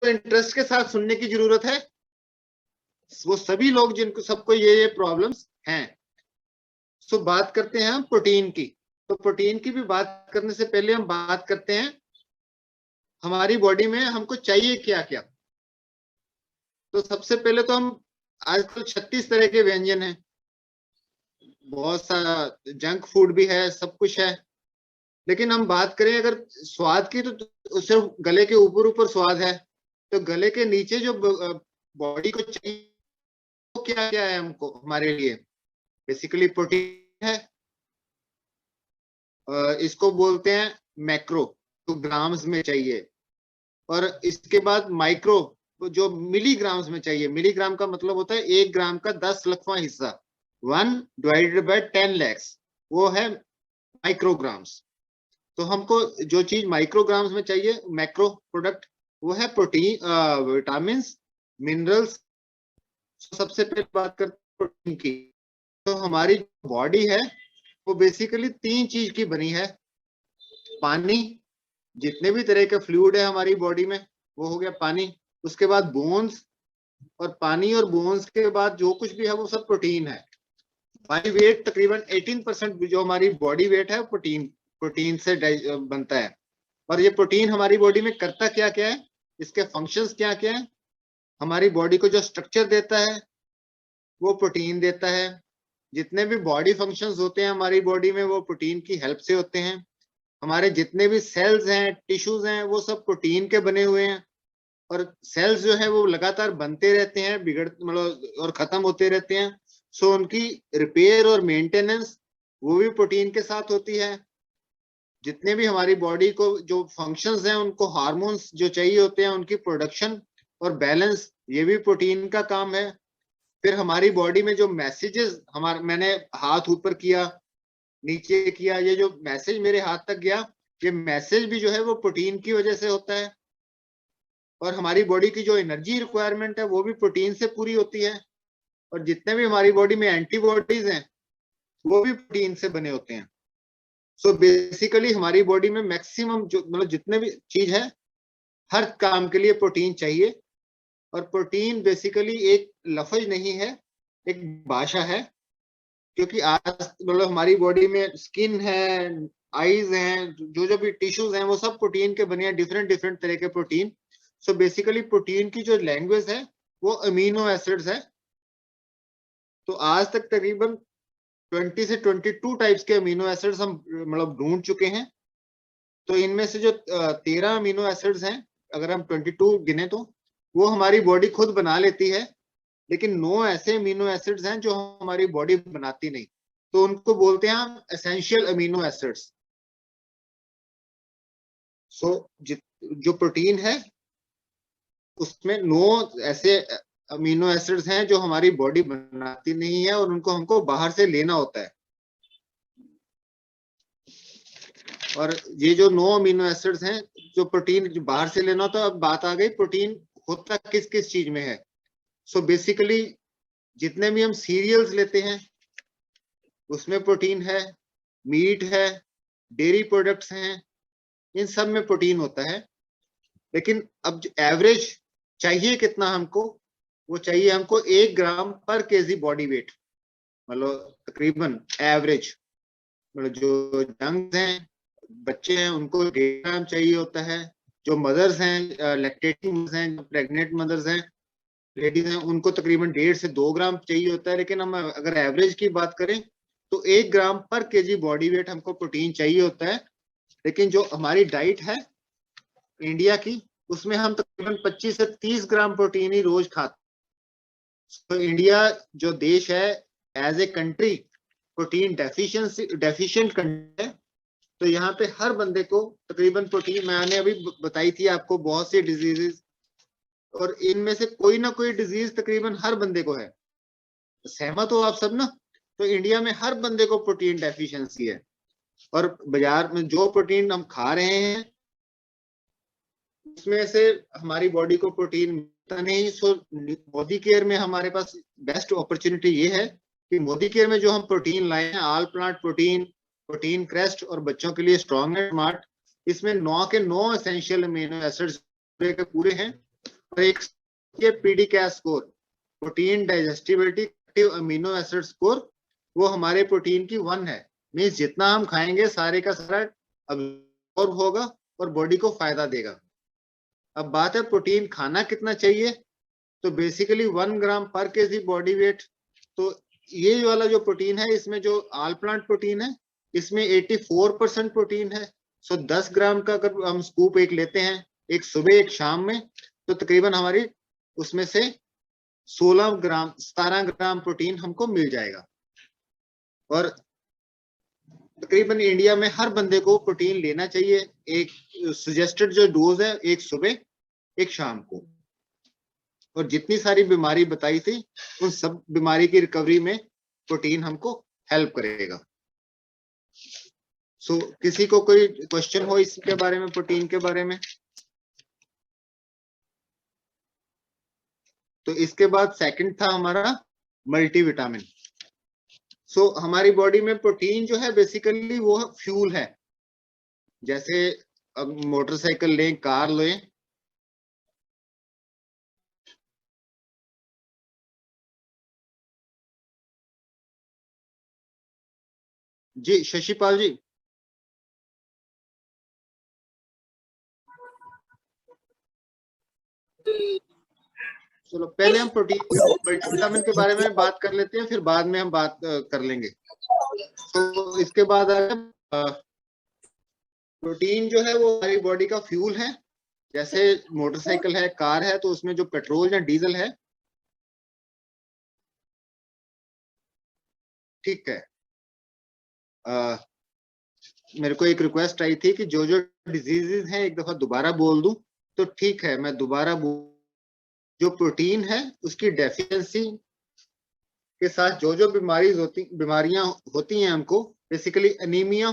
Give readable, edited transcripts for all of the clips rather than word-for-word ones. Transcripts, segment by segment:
Interest के साथ सुनने की जरूरत है। वो सभी लोग जिनको सबको ये प्रॉब्लम्स हैं। सो बात करते हैं हम प्रोटीन की। तो प्रोटीन की भी बात करने से पहले हम बात करते हैं हमारी बॉडी में हमको चाहिए क्या क्या। तो सबसे पहले तो हम आजकल 36 तरह के व्यंजन हैं, बहुत सारा जंक फूड भी है, सब कुछ है। लेकिन हम बात करें अगर स्वाद की तो सिर्फ गले के ऊपर ऊपर स्वाद है। तो गले के नीचे जो बॉडी को चाहिए वो क्या क्या है हमको हमारे लिए? बेसिकली प्रोटीन है, इसको बोलते हैं मैक्रो, तो ग्राम्स में चाहिए। और इसके बाद माइक्रो, जो मिलीग्राम्स में चाहिए। मिलीग्राम का मतलब होता है 1 ग्राम का 10 लाखवां हिस्सा, 1 डिवाइडेड बाय 10 lakhs, वो है माइक्रोग्राम्स। तो हमको जो चीज माइक्रोग्राम्स में चाहिए, मैक्रो प्रोडक्ट, वो है प्रोटीन, विटामिन, मिनरल्स। सबसे पहले बात करते हैं प्रोटीन की। तो हमारी बॉडी है वो बेसिकली 3 चीज की बनी है। पानी, जितने भी तरह के फ्लूइड है हमारी बॉडी में वो हो गया पानी। उसके बाद बोन्स, और पानी और बोन्स के बाद जो कुछ भी है वो सब प्रोटीन है। हमारी वेट तकरीबन 18% जो हमारी बॉडी वेट है प्रोटीन से बनता है। और ये प्रोटीन हमारी बॉडी में करता क्या क्या है, इसके फंक्शंस क्या क्या है? हमारी बॉडी को जो स्ट्रक्चर देता है वो प्रोटीन देता है। जितने भी बॉडी फंक्शंस होते हैं हमारी बॉडी में वो प्रोटीन की हेल्प से होते हैं। हमारे जितने भी सेल्स हैं, टिश्यूज हैं, वो सब प्रोटीन के बने हुए हैं। और सेल्स जो है वो लगातार बनते रहते हैं, बिगड़ मतलब और खत्म होते रहते हैं। सो उनकी रिपेयर और मेंटेनेंस वो भी प्रोटीन के साथ होती है। जितने भी हमारी बॉडी को जो फंक्शंस हैं, उनको हार्मोन्स जो चाहिए होते हैं, उनकी प्रोडक्शन और बैलेंस, ये भी प्रोटीन का काम है। फिर हमारी बॉडी में जो मैसेजेस, मैंने हाथ ऊपर किया, नीचे किया, ये जो मैसेज मेरे हाथ तक गया, ये मैसेज भी जो है वो प्रोटीन की वजह से होता है। और हमारी बॉडी की जो एनर्जी रिक्वायरमेंट है वो भी प्रोटीन से पूरी होती है। और जितने भी हमारी बॉडी में एंटीबॉडीज हैं वो भी प्रोटीन से बने होते हैं। सो बेसिकली हमारी बॉडी में मैक्सिमम जो मतलब जितने भी चीज है, हर काम के लिए प्रोटीन चाहिए। और प्रोटीन बेसिकली एक लफ्ज नहीं है, एक भाषा है। क्योंकि आज मतलब हमारी बॉडी में स्किन है, आईज हैं, जो भी टिश्यूज हैं, वो सब प्रोटीन के बने हैं, डिफरेंट डिफरेंट तरह के प्रोटीन। सो बेसिकली प्रोटीन की जो लैंग्वेज है वो अमीनो एसिड्स है। तो आज तक तकरीबन 20 से 22 टाइप्स के अमीनो एसिड्स हम मतलब ढूंढ चुके हैं। तो इनमें से जो 13 अमीनो एसिड्स हैं, अगर हम 22 गिने तो वो हमारी बॉडी खुद बना लेती है। लेकिन 9 ऐसे अमीनो एसिड्स हैं जो हमारी बॉडी बनाती नहीं, तो उनको बोलते हैं हम एसेंशियल अमीनो एसिड्स। सो जो प्रोटीन है उसमें 9 ऐसे अमीनो एसिड्स हैं जो हमारी बॉडी बनाती नहीं है, और उनको हमको बाहर से लेना होता है। और ये जो 9 अमीनो एसिड्स हैं जो प्रोटीन बाहर से लेना होता है। अब बात आ गई प्रोटीन होता किस किस चीज में है। सो बेसिकली जितने भी हम सीरियल्स लेते हैं उसमें प्रोटीन है, मीट है, डेयरी प्रोडक्ट्स हैं, इन सब में प्रोटीन होता है। लेकिन अब जो एवरेज चाहिए कितना हमको, वो चाहिए हमको 1 ग्राम पर केजी बॉडी वेट। मतलब तकरीबन एवरेज, मतलब जो यंग हैं, बच्चे हैं, उनको 1.5 ग्राम चाहिए होता है। जो मदर्स हैं, लैक्टेटिंग मदर्स हैं, जो प्रेग्नेंट मदर्स हैं, लेडीज हैं, उनको तकरीबन 1.5 से 2 ग्राम चाहिए होता है। लेकिन हम अगर एवरेज की बात करें तो 1 ग्राम पर केजी बॉडी वेट हमको प्रोटीन चाहिए होता है। लेकिन जो हमारी डाइट है इंडिया की, उसमें हम तकरीबन 25 से 30 ग्राम प्रोटीन ही रोज खाते हैं। तो इंडिया जो देश है as a country protein deficient country है। तो यहाँ पे हर बंदे को तकरीबन प्रोटीन, मैंने अभी बताई थी आपको बहुत सी डिजीजेस, और इनमें से कोई ना कोई डिजीज तकरीबन हर बंदे को है। सहमत हो आप सब ना? तो इंडिया में हर बंदे को प्रोटीन डेफिशिएंसी है। और बाजार में जो प्रोटीन हम खा रहे हैं उसमें से हमारी बॉडी को प्रोटीन मिलता नहीं। सो मोदी केयर में हमारे पास बेस्ट अपॉर्चुनिटी ये है कि मोदी केयर में जो हम प्रोटीन लाए हैं, all plant protein, protein crest और बच्चों के लिए स्ट्रॉन्ग एंड स्मार्ट, इसमें 9 के 9 एसेंशियल अमीनो एसिड्स पूरे के पूरे हैं। एक ये PDCAAS score, protein digestibility amino acid score, वो हमारे प्रोटीन की 1 है। मीन्स जितना हम खाएंगे सारे का सारा अब्सॉर्ब होगा और बॉडी को फायदा देगा। अब बात है प्रोटीन खाना कितना चाहिए, तो बेसिकली 1 ग्राम पर केजी बॉडी वेट। तो ये वाला जो प्रोटीन है, इसमें जो ऑल प्लांट प्रोटीन है, इसमें 84% प्रोटीन है। सो 10 ग्राम का अगर हम स्कूप एक लेते हैं, एक सुबह एक शाम में, तो तकरीबन हमारी उसमें से 17 ग्राम प्रोटीन हमको मिल जाएगा। और तकरीबन इंडिया में हर बंदे को प्रोटीन लेना चाहिए। एक सजेस्टेड जो डोज है, एक सुबह एक शाम को। और जितनी सारी बीमारी बताई थी, उन सब बीमारी की रिकवरी में प्रोटीन हमको हेल्प करेगा। सो किसी को कोई क्वेश्चन हो इसके बारे में, प्रोटीन के बारे में? तो इसके बाद सेकंड था हमारा मल्टीविटामिन। सो हमारी बॉडी में प्रोटीन जो है बेसिकली वो फ्यूल है। जैसे अब मोटरसाइकिल लें, कार लें, जी शशिपाल जी। चलो पहले हम प्रोटीन मल्टीविटामिन के बारे में बात कर लेते हैं, फिर बाद में हम बात कर लेंगे। तो इसके बाद प्रोटीन जो है वो हमारी बॉडी का फ्यूल है। जैसे मोटरसाइकिल है, कार है, तो उसमें जो पेट्रोल या डीजल है, ठीक है। मेरे को एक रिक्वेस्ट आई थी कि जो जो डिजीजेज हैं एक दफा दोबारा बोल दूं, तो ठीक है मैं दोबारा जो प्रोटीन है उसकी डेफिशिएंसी के साथ जो जो बीमारियां होती हैं हमको, बेसिकली एनीमिया,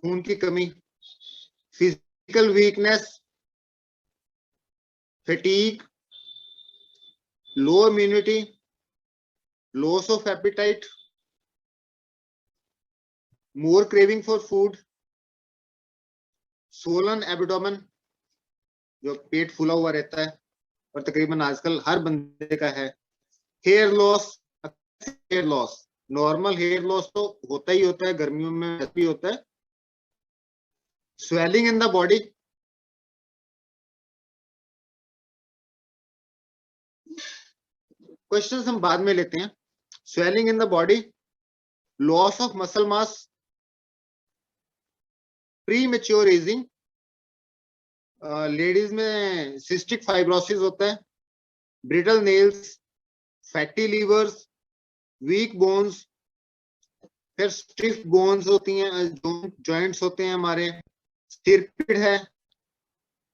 खून की कमी, physical weakness, fatigue, low immunity, loss of appetite, more craving for food, Solan abdomen, जो पेट फूला हुआ रहता है और तकरीबन आजकल हर बंदे का है, hair loss, normal hair loss तो होता ही होता है, गर्मियों में भी होता है, swelling in the body, questions हम बाद में लेते हैं। Swelling in the body, loss of muscle mass, premature ageing, ladies में सिस्टिक फाइब्रोसिस होता है, brittle nails, fatty livers, weak bones, फिर स्टिफ बोन्स होती हैं, जॉइंट्स होते हैं हमारे, स्टिरपिड है,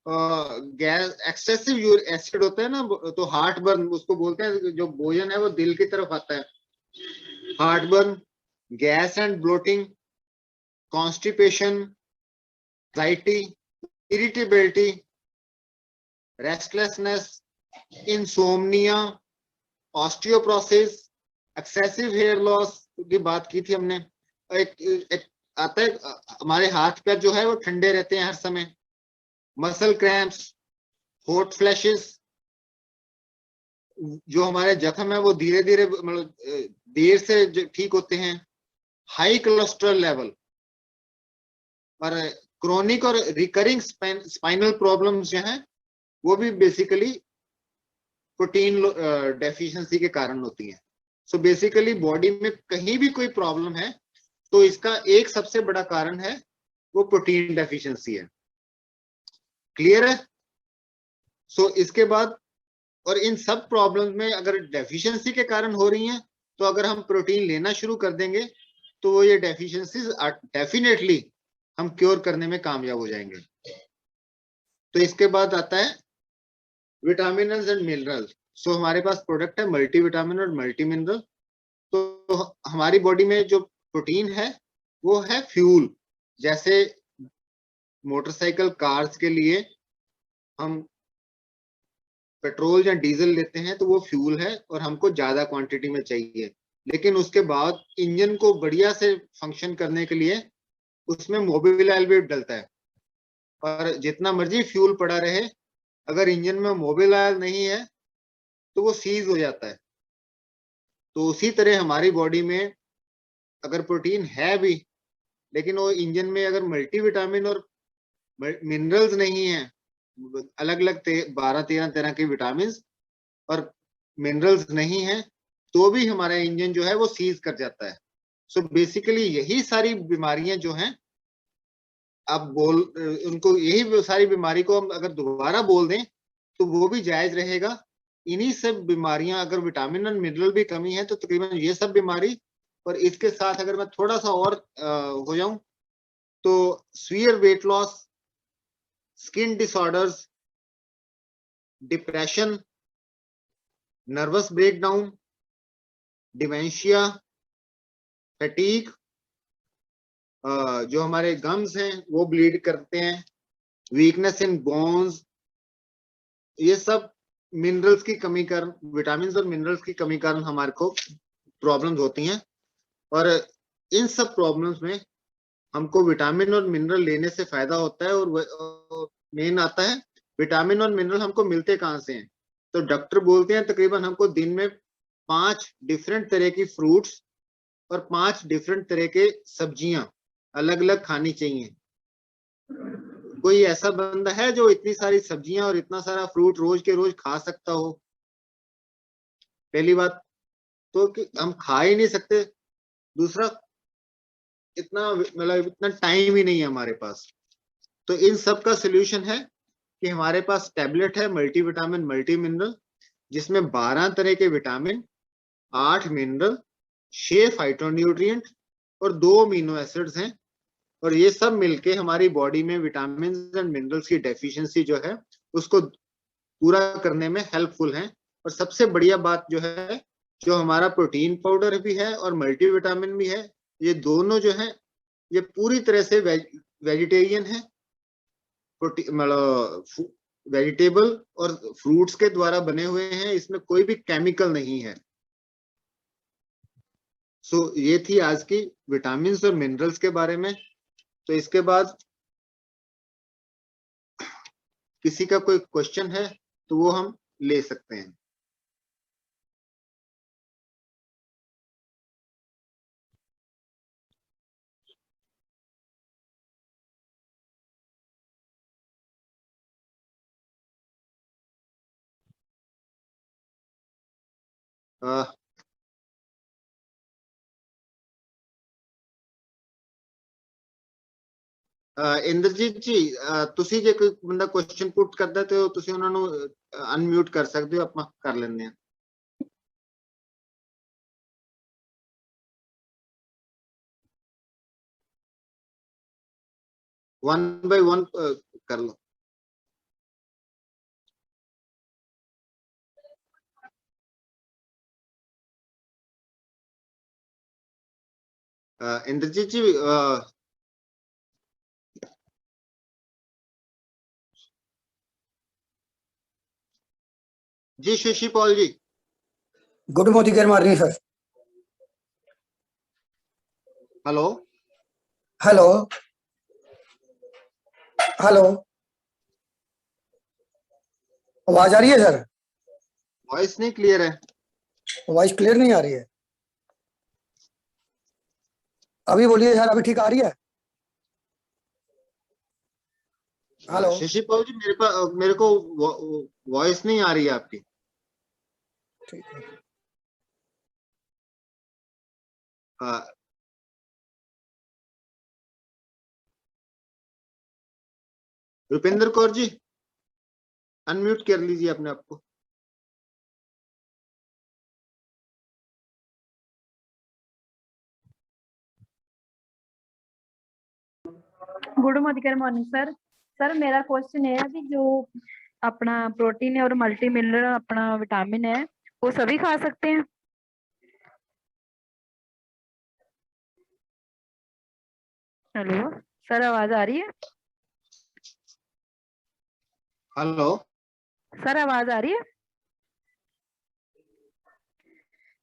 गैस एक्सेसिव एसिड होता है ना, तो हार्ट बर्न उसको बोलते हैं, जो भोजन है वो दिल की तरफ आता है, heartburn, gas and bloating, constipation, anxiety, irritability, restlessness, insomnia, osteoporosis, excessive hair loss की बात की थी हमने। एक आता है हमारे हाथ पैर जो है वो ठंडे रहते हैं हर समय, मसल क्रैम्प्स, हॉट फ्लैशेस, जो हमारे जख्म है वो धीरे धीरे मतलब देर से ठीक होते हैं, हाई कोलेस्ट्रॉल लेवल, और क्रोनिक और रिकरिंग स्पाइनल प्रॉब्लम्स जो हैं वो भी बेसिकली प्रोटीन डेफिशिएंसी के कारण होती हैं। सो बेसिकली बॉडी में कहीं भी कोई प्रॉब्लम है तो इसका एक सबसे बड़ा कारण है वो प्रोटीन डेफिशिएंसी है। क्लियर है? सो इसके बाद, और इन सब प्रॉब्लम्स में अगर डेफिशिएंसी के कारण हो रही हैं, तो अगर हम प्रोटीन लेना शुरू कर देंगे तो वो ये डेफिशिएंसीज डेफिनेटली हम क्योर करने में कामयाब हो जाएंगे। तो इसके बाद आता है विटामिनस एंड मिनरल्स। सो हमारे पास प्रोडक्ट है मल्टीविटामिन और मल्टी मिनरल। तो हमारी बॉडी में जो प्रोटीन है वो है फ्यूल। जैसे मोटरसाइकिल कार्स के लिए हम पेट्रोल या डीजल लेते हैं तो वो फ्यूल है और हमको ज्यादा क्वांटिटी में चाहिए, लेकिन उसके बाद इंजन को बढ़िया से फंक्शन करने के लिए उसमें मोबिल ऑयल भी डलता है। और जितना मर्जी फ्यूल पड़ा रहे, अगर इंजन में मोबिल ऑयल नहीं है तो वो सीज हो जाता है। तो उसी तरह हमारी बॉडी में अगर प्रोटीन है भी, लेकिन वो इंजन में अगर मल्टीविटामिन और मिनरल्स नहीं है, अलग अलग 12-13 तरह के विटामिन और मिनरल्स नहीं है, तो भी हमारा इंजन जो है वो सीज कर जाता है। सो बेसिकली यही सारी बीमारियां जो हैं, आप उनको यही सारी बीमारी को हम अगर दोबारा बोल दें तो वो भी जायज रहेगा। इन्हीं सब बीमारियां, अगर विटामिन और मिनरल भी कमी है तो तकरीबन ये सब बीमारी, और इसके साथ अगर मैं थोड़ा सा और हो जाऊं तो severe weight loss, skin disorders, depression, nervous breakdown, dementia, fatigue, जो हमारे गम्स हैं वो ब्लीड करते हैं, वीकनेस इन बोन्स, ये सब मिनरल्स की कमी कारण, विटामिन और मिनरल्स की कमी कारण हमारे को प्रॉब्लम्स होती हैं। और इन सब प्रॉब्लम्स में हमको विटामिन और मिनरल लेने से फायदा होता है। और मेन आता है विटामिन और मिनरल हमको मिलते कहाँ से हैं। तो डॉक्टर बोलते हैं तकरीबन हमको दिन में 5 डिफरेंट तरह की फ्रूट्स और 5 डिफरेंट तरह के सब्जियां अलग अलग खानी चाहिए। कोई ऐसा बंदा है जो इतनी सारी सब्जियां और इतना सारा फ्रूट रोज के रोज खा सकता हो? पहली बात तो कि हम खा ही नहीं सकते, दूसरा इतना मतलब इतना टाइम ही नहीं है हमारे पास। तो इन सब का सोल्यूशन है कि हमारे पास टैबलेट है मल्टीविटामिन मल्टी मिनरल, जिसमें 12 तरह के विटामिन, 8 मिनरल, 6 फाइटोन्यूट्रिएंट और 2 अमीनो एसिड्स हैं। और ये सब मिलके हमारी बॉडी में विटामिन एंड मिनरल्स की डेफिशिएंसी जो है उसको पूरा करने में हेल्पफुल है। और सबसे बढ़िया बात जो है, जो हमारा प्रोटीन पाउडर भी है और मल्टीविटामिन भी है, ये दोनों जो है ये पूरी तरह से वेजिटेरियन है, मतलब वेजिटेबल और फ्रूट्स के द्वारा बने हुए हैं, इसमें कोई भी केमिकल नहीं है। सो ये थी आज की विटामिन और मिनरल्स के बारे में। तो इसके बाद किसी का कोई क्वेश्चन है तो वो हम ले सकते हैं। ਇੰਦਰਜੀਤ ਜੀ, ਤੁਸੀਂ ਜੇ ਕੋਈ ਬੰਦਾ ਕੁਐਸਚਨ ਪੁੱਟ ਕਰਦਾ ਤੇ ਤੁਸੀਂ ਉਹਨਾਂ ਨੂੰ ਅਨਮਿਊਟ ਕਰ ਸਕਦੇ ਹੋ, ਆਪਾਂ ਕਰ ਲੈਂਦੇ ਹਾਂ। वन बाय वन कर लो। इंद्रजीत जी, जी Shashi Paul ji. Good morning sir. Hello hello hello, आवाज आ रही है सर? वॉइस नहीं क्लियर है। वॉइस क्लियर नहीं आ रही है। अभी बोलिए सर, अभी ठीक आ रही है? हेलो शशि पॉल जी, मेरे को वॉइस नहीं आ रही है आपकी। ठीक है। रुपेंद्र कौर जी, अनम्यूट कर लीजिए अपने आप को। Good morning sir. सर मेरा क्वेश्चन है कि जो अपना प्रोटीन है और मल्टी मिनरल अपना विटामिन है वो सभी खा सकते हैं? हेलो सर, आवाज आ रही है? हेलो सर आवाज आ रही है?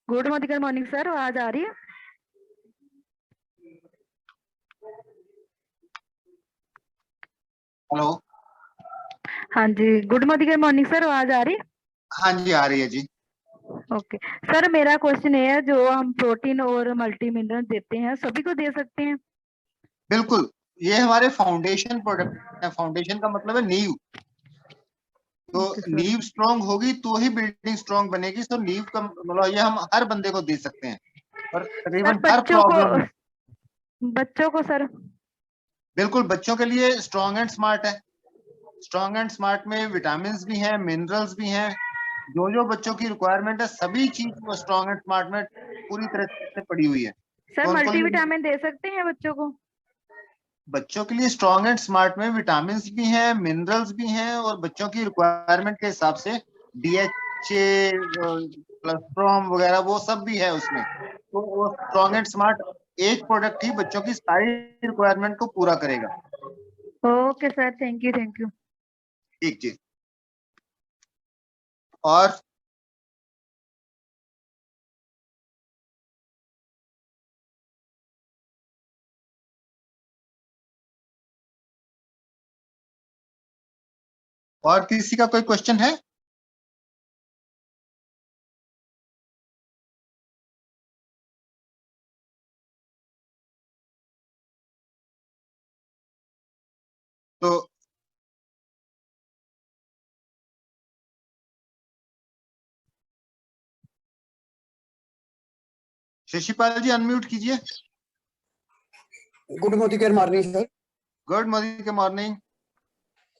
गुड मॉर्निंग सर, आवाज आ रही है? हेलो हाँ जी, गुड मॉर्निंग सर, आवाज आ रही? हाँ जी, आ रही है जी। ओके सर, मेरा क्वेश्चन ये है, जो हम प्रोटीन और मल्टी मिनरल देते हैं सभी को दे सकते हैं? बिल्कुल, ये हमारे फाउंडेशन प्रोडक्ट है। फाउंडेशन का मतलब है नींव। तो ओके सर। नींव स्ट्रांग होगी तो ही बिल्डिंग स्ट्रांग बनेगी। तो नींव का मतलब ये हम हर बंदे को दे सकते हैं और सर तकरीबन हर बच्चों को सर? बिल्कुल, बच्चों के लिए स्ट्रांग एंड स्मार्ट है। स्ट्रांग एंड स्मार्ट में विटामिन भी हैं, मिनरल्स भी हैं। जो जो बच्चों की रिक्वायरमेंट है सभी चीज वो स्ट्रांग एंड स्मार्ट में पूरी तरह से पड़ी हुई है। सर तो उनको लिए मल्टीविटामिन दे सकते हैं बच्चों को? बच्चों के लिए स्ट्रांग एंड स्मार्ट में विटामिन भी हैं, मिनरल्स भी हैं और बच्चों की रिक्वायरमेंट के हिसाब से DHA, कोलेस्ट्रॉल वगैरह वो सब भी है उसमें। तो वो स्ट्रांग एंड स्मार्ट एक प्रोडक्ट ही बच्चों की सारी रिक्वायरमेंट को पूरा करेगा। Okay sir, thank you. ठीक जी। और किसी का कोई क्वेश्चन है? तो शशिपाल जी अनम्यूट कीजिए। Good morning sir. Good morning.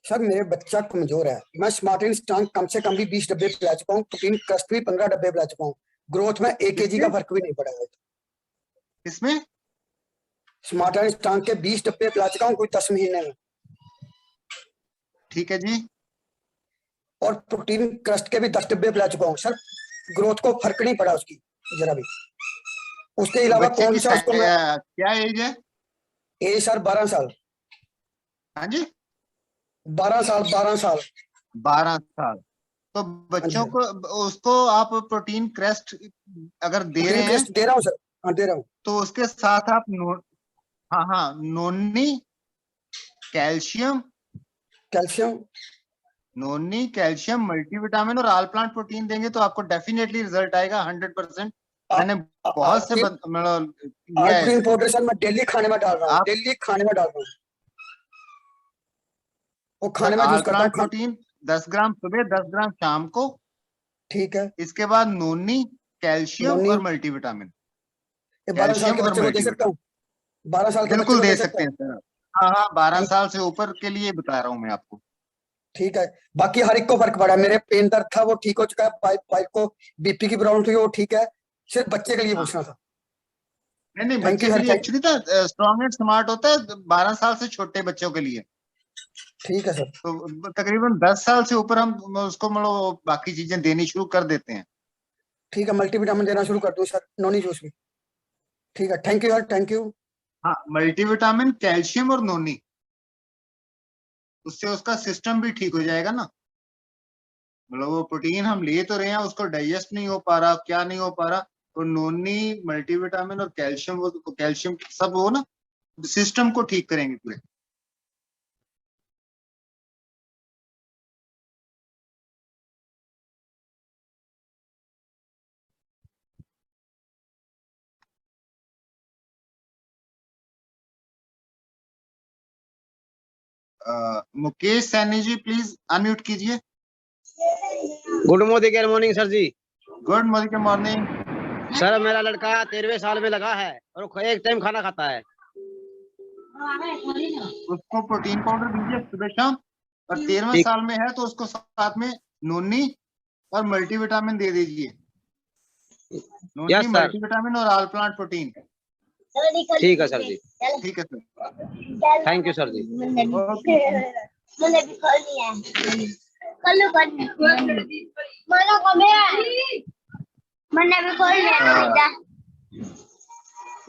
Sir मेरे बच्चा कमजोर है, मैं स्मार्ट एंड स्ट्रांग कम से कम भी 20 डब्बे पिला चुका हूँ, प्रोटीन क्रस्ट भी 15 डब्बे पिला चुका हूँ। ग्रोथ में 1 kg का फर्क भी नहीं पड़ा है। इसमें स्मार्ट एंड स्ट्रांग के 20 डब्बे पिला चुका हूँ कोई 10 महीने में। ठीक है जी। और प्रोटीन क्रस्ट के भी 10 डब्बे पिला चुका हूँ सर। ग्रोथ को फर्क नहीं पड़ा उसकी जरा भी। उसके तो अलावा बच्चे कौन की सा उसको मैं क्या एज है? एज सर 12 साल। हाँ जी, 12 साल 12 साल। 12 साल। तो हाँ जी बच्चों सर। को उसको आप प्रोटीन क्रेस्ट अगर दे प्रोटीन रहे हैं क्रस्ट दे रहा हूँ सर। हाँ दे रहा हूँ। तो उसके साथ आप हाँ हाँ, नोनी, कैल्शियम, कैल्शियम। मल्टीविटामिन और आल प्लांट प्रोटीन देंगे तो आपको डेफिनेटली रिजल्ट आएगा 100%। मैंने बहुत से मतलब किया है प्रोटीन इसको। पाउडर सर मैं डेली खाने में डाल रहा हूँ, आप डेली खाने में डाल रहा हूँ। वो खाने में आल यूज करता प्लांट हूँ। प्रोटीन 10 ग्राम सुबह, 10 ग्राम शाम को। ठीक है। इसके बाद नोनी, कैल्शियम नोनी और मल्टीविटामिन। ये 12 साल कैल्शियम के और बच्चे को दे सकता मल्टीविटामिन हूँ? 12 साल के बच्चे बिल्कुल को दे दे सकता सकते हूँ? हैं सर। हाँ हाँ, 12 थैंक। साल से ऊपर के लिए बता रहा हूँ मैं आपको। ठीक है। बाकी हर एक को फर्क पड़ा है। मेरे पेन दर्द था वो ठीक हो चुका है, वाइफ को बीपी की प्रॉब्लम थी वो ठीक है। सिर्फ बच्चे के लिए हाँ, पूछना था। नहीं नहीं, थैंक बच्चे यू के सर, लिए थैंक। एक्चुअली था स्ट्रॉन्ग एंड स्मार्ट होता है 12 साल से छोटे बच्चों के लिए। ठीक है सर। तो तकरीबन 10 साल से ऊपर हम उसको मतलब बाकी चीजें देनी शुरू कर देते हैं। ठीक है, मल्टीविटामिन देना शुरू कर दूं सर, नोनी जूस भी? ठीक है, thank you sir, thank you. हाँ, मल्टीविटामिन, कैल्शियम और नोनी, उससे उसका सिस्टम भी ठीक हो जाएगा ना। मतलब वो प्रोटीन हम ले तो रहे हैं, उसको डाइजेस्ट नहीं हो पा रहा, क्या नहीं हो पा रहा, तो नोनी, मल्टीविटामिन और कैल्शियम, वो कैल्शियम सब वो ना सिस्टम को ठीक करेंगे पूरे। मुकेश सैनी जी प्लीज अनम्यूट कीजिए। Good morning sir ji. Good morning. Sir मेरा लड़का 13वें साल में लगा है और एक टाइम खाना खाता है। उसको प्रोटीन पाउडर दीजिए सुबह शाम। और 13वें ठीक। साल में है तो उसको साथ में नोनी और मल्टीविटामिन दे दीजिए। नोनी, यस सर। मल्टीविटामिन और आल प्लांट प्रोटीन। ठीक है सर जी। ठीक है sir. Thank you sir ji. Okay.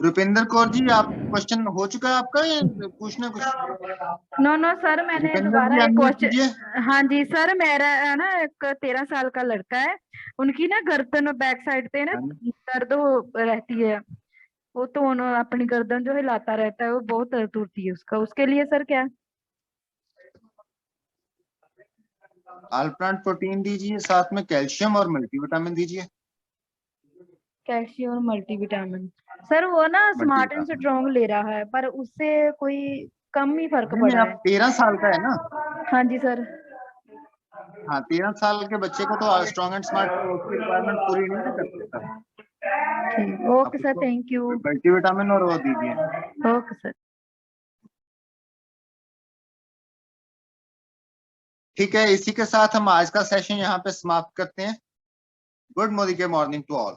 Rupinder Kaur ji, आप क्वेश्चन हो चुका है आपका या पूछना कुछ? नो सर, मैंने रुपिंदर दोबारा जी एक अनम्यूट कीजिए। क्वेश्चन। हाँ जी सर, मेरा है ना एक 13 साल का लड़का है, उनकी ना गर्दन बैक साइड पे ना हाँ जी। दर्द हो रहती है। वो तो उन्होंने अपनी गर्दन जो हिलाता रहता है, वो बहुत दर्द होती है उसका, उसके लिए सर क्या? ऑल प्लांट प्रोटीन दीजिए, साथ में कैल्शियम और मल्टीविटामिन दीजिए। कैल्शियम और मल्टीविटामिन। सर वो ना स्मार्ट एंड मल्टीविटामिन। स्ट्रॉन्ग ले रहा है, पर उससे कोई कम ही फर्क नहीं पड़ा आप है। 13 साल का है ना? हाँ जी सर। हाँ 13 साल के बच्चे को तो स्ट्रॉन्ग एंड स्मार्ट की रिक्वायरमेंट पूरी नहीं ना कर सकता। ठीक, आप ओके सर, उसको थैंक यू। मल्टीविटामिन और वो दीजिए। Okay sir. ठीक है, इसी के साथ हम आज का सेशन यहाँ पे समाप्त करते हैं। Good morning to all.